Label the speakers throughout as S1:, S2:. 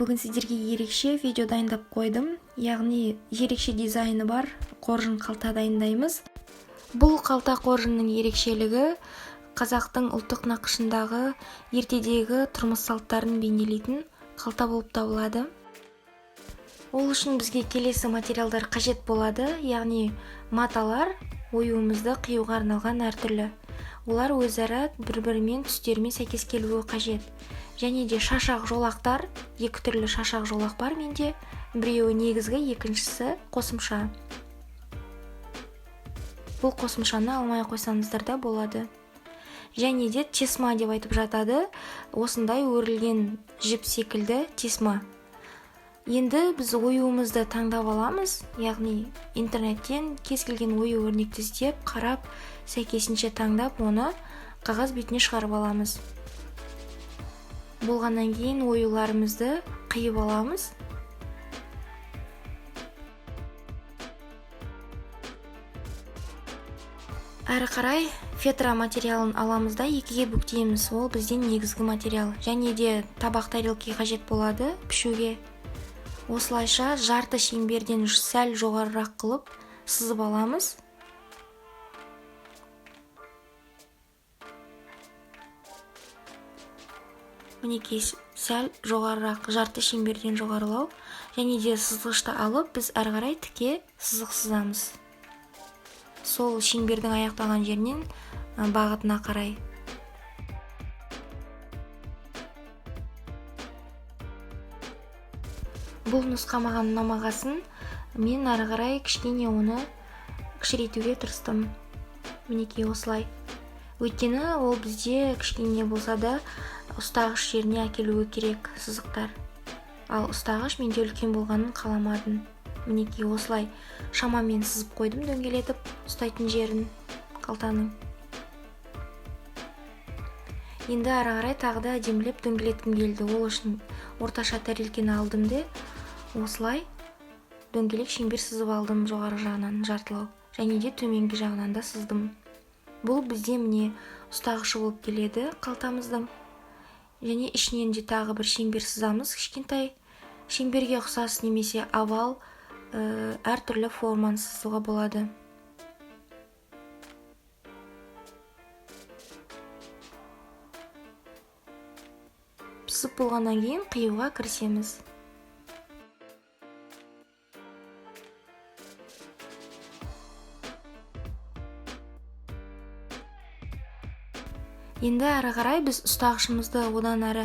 S1: Бүгін сіздерге ерекше видео дайындап қойдым. Яғни ерекше дизайны бар қоржын қалта дайындаймыз. Бұл қалта қоржынның ерекшелігі қазақтың ұлттық нақышындағы ертедегі тұрмыс салттарын бейнелейтін қалта болып табылады. Ол үшін бізге келесі материалдар қажет болады, яғни маталар оюымызды қиюға арналған әртүрлі. Олар өзара бір-бірімен түстерімен сәйкес келуі қажет. Және де шашақ жолақтар, екі түрлі шашақ жолақ бар менде. Біреуі негізгі, екіншісі қосымша. Бұл қосымшаны алмай қойсаңыздар да болады. Және де тесма деп айтып жатады. Осындай өрілген жіп секілді тесма. Енді біз оюымызды таңдап аламыз, яғни интернеттен кез келген ою өрнекті іздеп, қарап, сәйкесінше таңдап, оны қағаз бетіне шығарып аламыз. Болғаннан кейін оюларымызды қиып аламыз. Әрі қарай фетра материалын аламыз да екіге бүктейміз. Ол бізден негізгі материал. Және де табақ тарелке қажет болады пішуге. Осылайша жарты шеңберден сәл жоғарырақ қылып сызып аламыз. Мінекей сәл жоғарырақ, жарты шеңберден жоғарылау. Және де сызғышты алып, біз әрі қарай тіке сызық сызамыз. Сол шеңбердің аяқталған жерінен бағытына қарай. Бұл нұсқа маған ұнамағасын, мен әрі қарай кішкене оны кішірейтуге тырыстым. Мінекей осылай. Өйткені ол бізде кішкене болса да ұстағыш жеріне әкелуі керек сызықтар. Ал ұстағыш менде үлкен болғанын қаламадым. Мінекей осылай шамамен сызып қойдым, дөңгелетіп ұстайтын жерін қалтаның. Енді әрі қарай тағы да әдемілеп дөңгелеткім келді. Ол үшін орташа тарелкені алдым де осылай дөңгелек шеңбер сызып алдым, жоғары жағынан жартылау. Және де төменгі жағынан да сыздым. Бұл бізде міне ұстағышы болып келеді қалтамыздың. Және ішінен де тағы бір шеңбер сызамыз, кішкентай. Шеңберге ұқсас немесе овал әртүрлі форманы сызуға болады. Пісіп болғаннан кейін қиюға кірісеміз. Енді әрі қарай біз ұстағышымызды одан әрі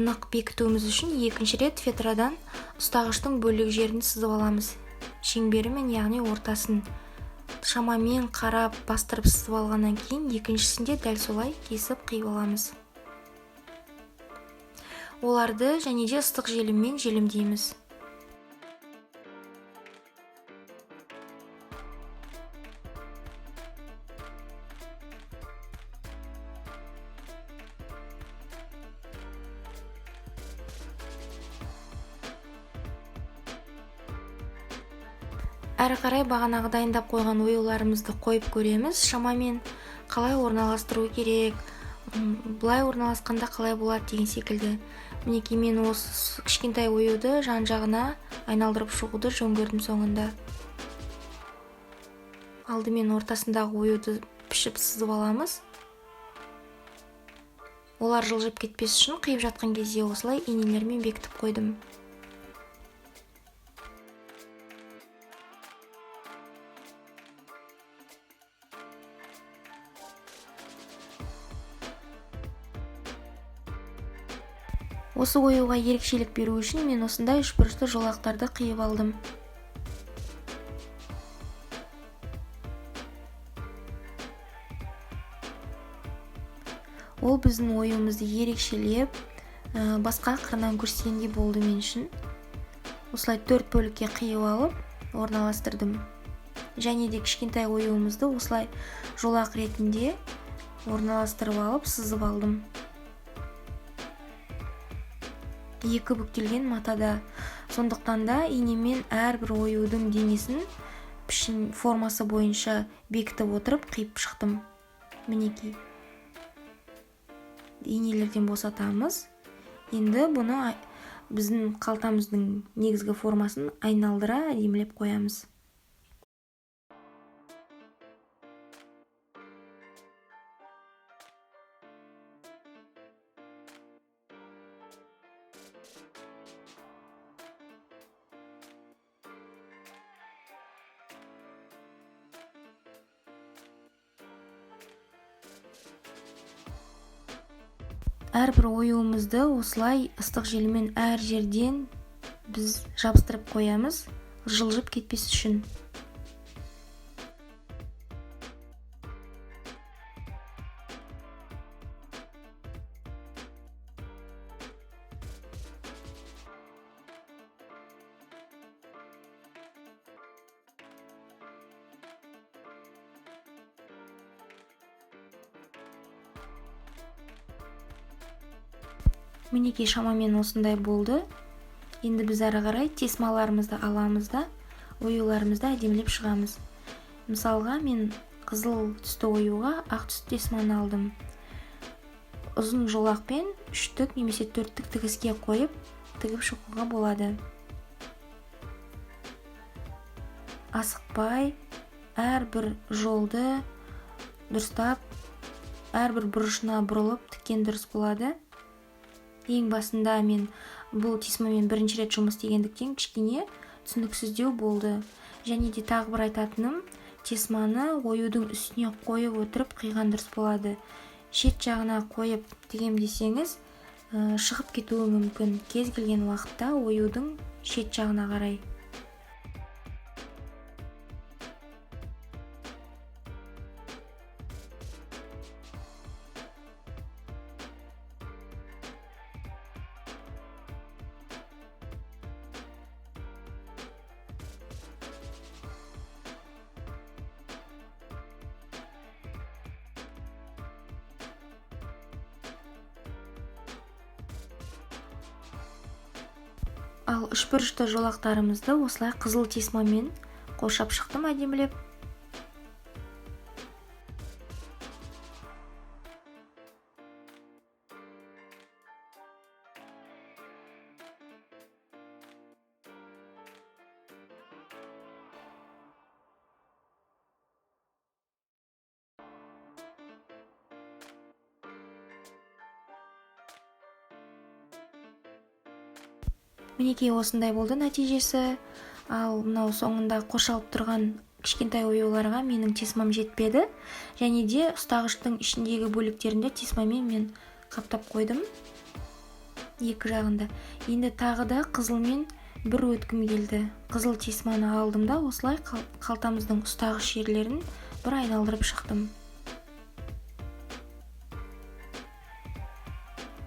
S1: нық бекітуіміз үшін екінші рет фетрадан ұстағыштың бөлік жерін сызып аламыз. Шеңберімен, яғни ортасын шамамен қарап бастырып сызып алғаннан кейін екіншісінде дәл солай кесіп қиып аламыз. Оларды және де ыстық желіммен желімдейміз. Әрі қарай бағанағы дайындап қойған оюларымызды қойып көреміз. Шамамен қалай орналастыру керек, бұлай орналасқанда қалай болады деген секілді. Мінекей мен осы кішкентай оюды жан-жағына айналдырып шығуды жөн көрдім соңында. Алдымен ортасындағы оюды пішіп сызып аламыз. Олар жылжып кетпес үшін қиып жатқан кезде осылай инелермен бекітіп қойдым. Осы оюға ерекшелік беру үшін мен осындай үшбұрышты жолақтарды қиып алдым. Ол біздің оюымызды ерекшелеп, басқа қырынан көрсеткендей болды мен үшін. Осылай 4 бөлікке қиып алып, орналастырдым. Және де кішкентай оюымызды осылай жолақ ретінде орналастырып алып, сызып алдым. Екі бүктелген матада. Сондықтан да инемен әрбір оюдың денесін пішін формасы бойынша бекітіп отырып қиып шықтым. Мінекей. Инелерден босатамыз. Енді бұны біздің қалтамыздың негізгі формасын айналдыра әдемілеп қоямыз. Әрбір оюымызды осылай ыстық желмен әр жерден біз жабыстырып қоямыз, жылжып кетпес үшін. Мінекей шамамен осындай болды. Енді біз ары қарай тесмаларымызды аламыз да оюларымызды әдемілеп шығамыз. Мысалға мен қызыл түсті оюға ақ түсті тесманы алдым. Ұзын жолақпен 3-тік немесе 4-тік тігіске қойып тігіп шығуға болады. Асықпай әрбір жолды дұрыстап, әрбір бұрышына бұрылып тіккен дұрыс болады. Ең басында мен бұл тесмамен бірінші рет жұмыс істегендіктен кішкене түсініксіздеу болды. Және де тағы бір айтатыным, тесманы оюдың үстіне қойып отырып қиған дұрыс болады. Шет жағына қойып тігем десеңіз, шығып кетуі мүмкін кез келген уақытта оюдың шет жағына қарай. Ал үшбұрышты жолақтарымызды осылай қызыл тесмамен қоршап шықтым әдемілеп. Мінекей осындай болды нәтижесі. Ал мынау соңында қоршалып тұрған кішкентай оюларға менің тесмам жетпеді. Және де ұстағыштың ішіндегі бөліктерінде тесмамен мен қаптап қойдым. Екі жағында. Енді тағы да қызылмен бір өткім келді. Қызыл тесманы алдым да осылай қалтамыздың ұстағыш жерлерін бір айналдырып шықтым.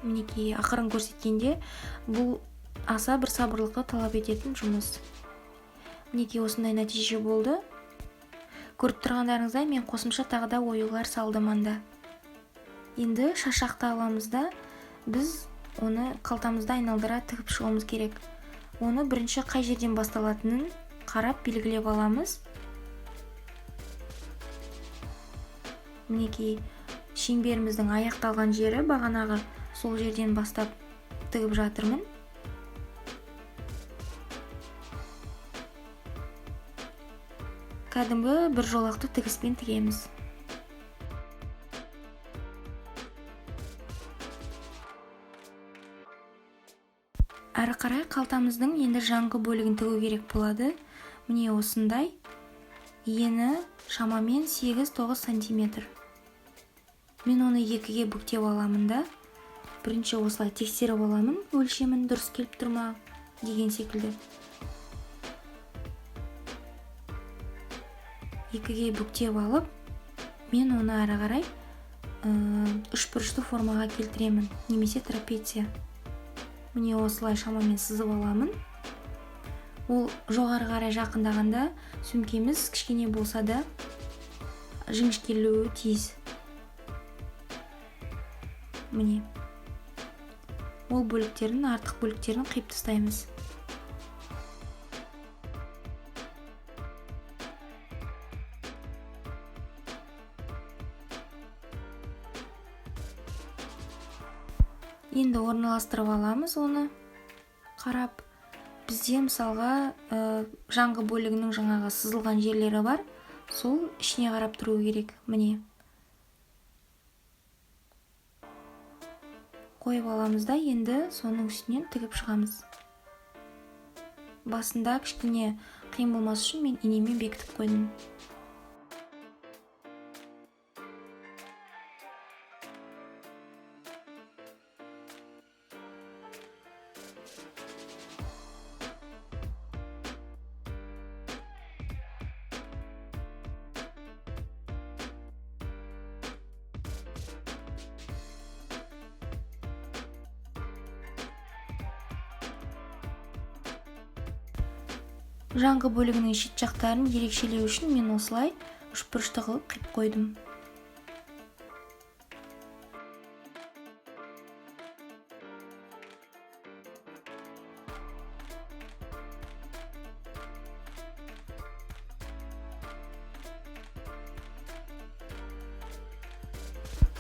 S1: Мінекей ақырын көрсеткенде бұл аса бір сабырлықты талап ететін жұмыс. Мінекей осындай нәтиже болды. Көріп тұрғандарыңыздай мен қосымша тағы да оюлар салдым анда. Енді шашақты аламыз да біз оны қалтамызда айналдыра тігіп шығуымыз керек. Оны бірінші қай жерден басталатынын қарап белгілеп аламыз. Мінекей шеңберіміздің аяқталған жері бағанағы сол жерден бастап тігіп жатырмын. Кәдімгі бір жолақты тігіспен тігеміз. Әрі қарай қалтамыздың енді жаңғы бөлігін тігу керек болады. Міне осындай. Ені шамамен 8-9 сантиметр. Мен оны екіге бүктеп аламын да. Бірінші осылай тексеріп аламын, өлшемін дұрыс келіп тұрма деген секілді. Екіге бүктеп алып, мен оны ары қарай үшбұрышты формаға келтіремін, немесе трапеция. Міне осылай шамамен сызып аламын. Ол жоғары қарай жақындағанда сөмкеміз кішкене болса да жіңішкелеуі тиіс. Міне. Ол бөліктерін, артық бөліктерін қиып тастаймыз. Енді орналастырып аламыз оны. қарап, бізде мысалға жаңғы бөлігінің жаңағы сызылған жерлері бар, сол ішіне қарап тұру керек. Міне қойып аламыз да енді соның үстінен тігіп шығамыз. Басында кішкене қиын болмас үшін мен инемен бекітіп қойдым. Жаңғы бөлігінің шет жақтарын ерекшелеу үшін мен осылай үшбұрышты қылып қиып қойдым.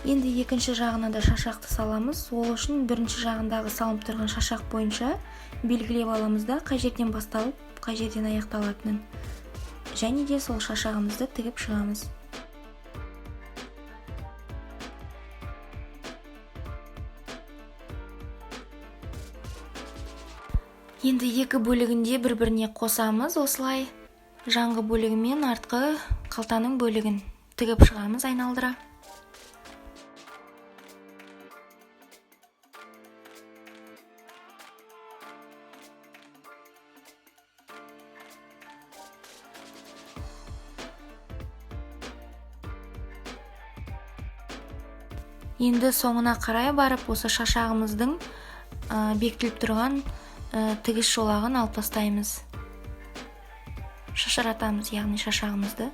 S1: Енді екінші жағына да шашақты саламыз. Ол үшін бірінші жағындағы салынып тұрған шашақ бойынша белгілеп аламыз да, қай жерден басталып, қай жерден аяқталатынын. Және де сол шашағымызды тігіп шығамыз. Енді екі бөлігінде бір-біріне қосамыз. Осылай жаңғы бөлігі мен артқы қалтаның бөлігін тігіп шығамыз айналдыра. Енді соңына қарай барып, осы шашағымыздың бекітіліп тұрған тігіс жолағын алып тастаймыз. Шашыратамыз, яғни шашағымызды.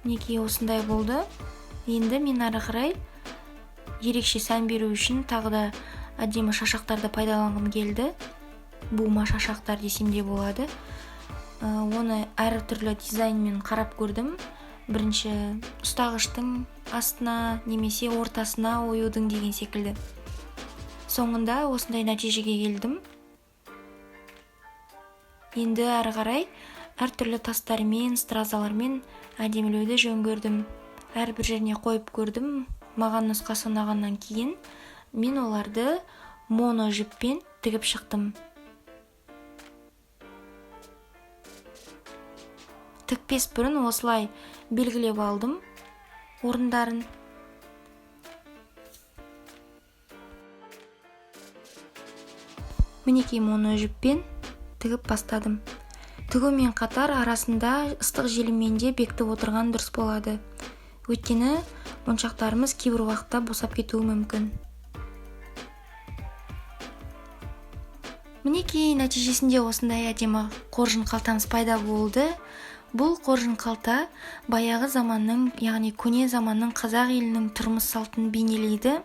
S1: Мінекей осындай болды. Енді мен ары қарай ерекше сән беру үшін тағы да әдемі шашақтарды пайдаланғым келді. Бума шашақтар десем де болады. Оны әртүрлі дизайнмен қарап көрдім. Бірінші ұстағыштың астына немесе ортасына оюдың деген секілді. Соңында осындай нәтижеге келдім. Енді әрі қарай әртүрлі тастармен, стразалармен әдемілеуді жөн көрдім. Әрбір жеріне қойып көрдім. Маған нұсқасы ұнағаннан кейін мен оларды моно жіппен тігіп шықтым. Тікпес бұрын осылай белгілеп алдым орындарын. Мінекей моно жіппен тігіп бастадым. Тігумен қатар арасында ыстық желіммен де бекітіп отырған дұрыс болады. Өйткені моншақтарымыз кейбір уақытта босап кетуі мүмкін. Мінекей нәтижесінде осындай әдемі қоржын қалтамыз пайда болды. Бұл қоржын қалта баяғы заманның, яғни көне заманның қазақ елінің тұрмыс салтын бейнелейді.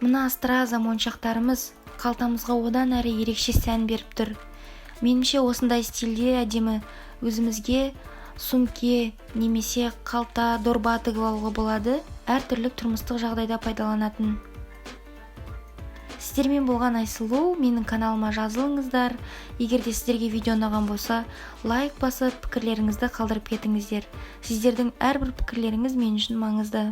S1: Мына страза моншақтарымыз қалтамызға одан әрі ерекше сән беріп тұр. Меніңше осындай стильде әдемі өзімізге сумке немесе қалта, дорба тігіп алуға болады. Әртүрлі тұрмыстық жағдайда пайдаланатын. Сіздермен болған Айсұлу, менің каналыма жазылыңыздар. Егер де сіздерге видео ұнаған болса, лайк басып, пікірлеріңізді қалдырып кетіңіздер. Сіздердің әрбір пікірлеріңіз мен үшін маңызды.